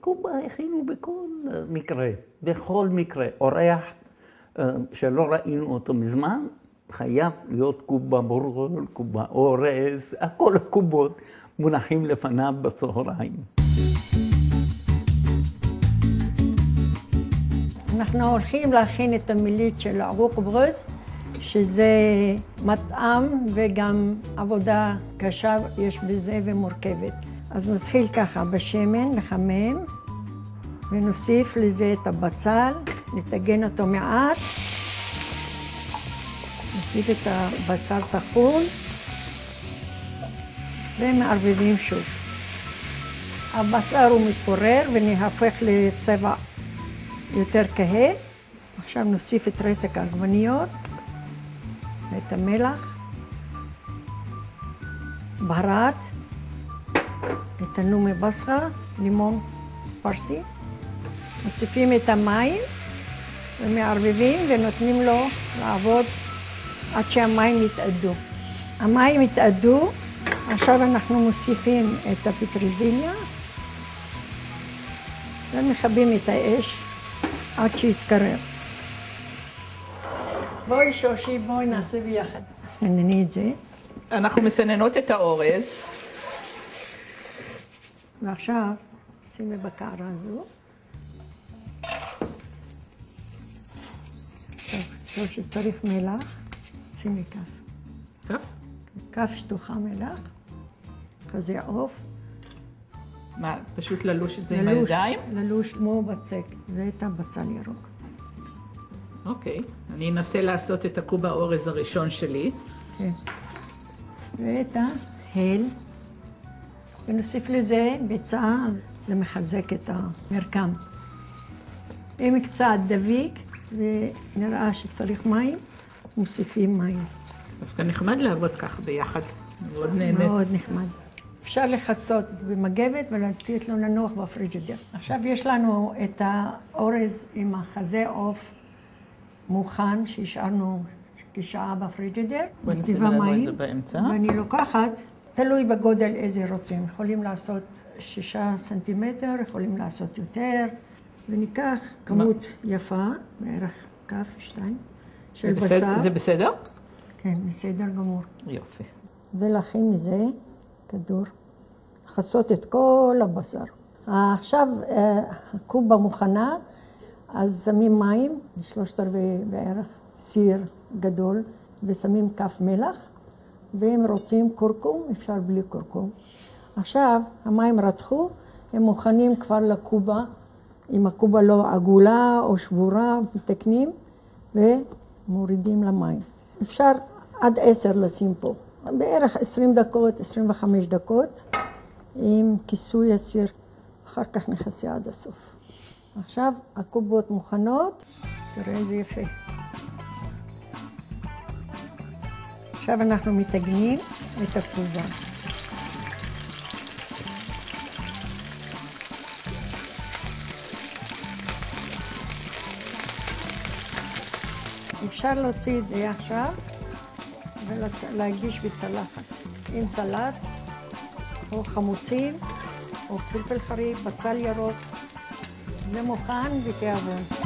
קובה הכינו בכל מקרה, בכל מקרה. אורח שלא ראינו אותו מזמן, חייב להיות קובה בורגול, קובה אורז, כל הקובות מונחים לפניו בצהריים. אנחנו הולכים להכין את המילית של ערוק ברז, שזה מטעם וגם עבודה קשה יש בזה ומורכבת. אז נתחיל ככה בשמן, לחמם, ונוסיף לזה את הבצל, נטגן אותו מעט, נוסיף את הבשר טחון, ומערבבים שוב. הבשר הוא מתפורר ונהפך לצבע יותר כהה. עכשיו נוסיף את רסק העגבניות, את המלח, בהרת, את הנומי בסרה, לימון פרסי. מוסיפים את המים ומערבבים ונותנים לו לעבוד עד שהמים יתאדו. המים יתאדו, עכשיו אנחנו מוסיפים את הפטרוזיליה ומכבים את האש עד שיתקרר. בואי שושי, בואי נעשה ביחד. ננני את זה. אנחנו מסננות את האורז. ועכשיו שימי בקערה הזו. עכשיו שצריך מלח, שימי כף. כף? כף שטוחה מלח, כזה עוף. מה, פשוט ללוש את זה עם הידיים? ללוש כמו בצק, זה את הבצל ירוק. אוקיי, אני אנסה לעשות את הקובה אורז הראשון שלי. כן. ואת ההל, ונוסיף לזה ביצה, זה מחזק את המרקם. אם קצת דביק ונראה שצריך מים, מוסיפים מים. דווקא נחמד לעבוד כך ביחד, מאוד נהנית. מאוד נחמד. אפשר לכסות במגבת ולתת לו לנוח בפריג'ידר. עכשיו יש לנו את האורז עם החזה עוף מוכן, שהשארנו כשעה בפריג'ידר. בואי נשים לנו את זה באמצע. ואני לוקחת, תלוי בגודל איזה רוצים. יכולים לעשות 6 סנטימטר, יכולים לעשות יותר. וניקח כמות יפה, בערך כף 2, של בשר. זה בסדר? כן, בסדר גמור. יופי. ולהכין מזה כדור, לחסות את כל הבשר. עכשיו הקובה מוכנה, אז שמים מים, 3/4 בערך סיר גדול, ושמים כף מלח, ואם רוצים קורקום, אפשר בלי קורקום. עכשיו המים רתחו, הם מוכנים כבר לקובה, אם הקובה לא עגולה או שבורה, מתקנים, ומורידים למים. אפשר עד 10 לשים פה. בערך 20 דקות, 25 דקות, עם כיסוי הסיר, אחר כך נכנסה עד הסוף. עכשיו הקובות מוכנות, תראה איזה יפה. עכשיו אנחנו מתגנים את הקובה. אפשר להוציא את זה עכשיו ולהגיש בצלחת עם סלט או חמוצים או פלפל חריף, בצל ירוק. זה מוכן בתיאבון.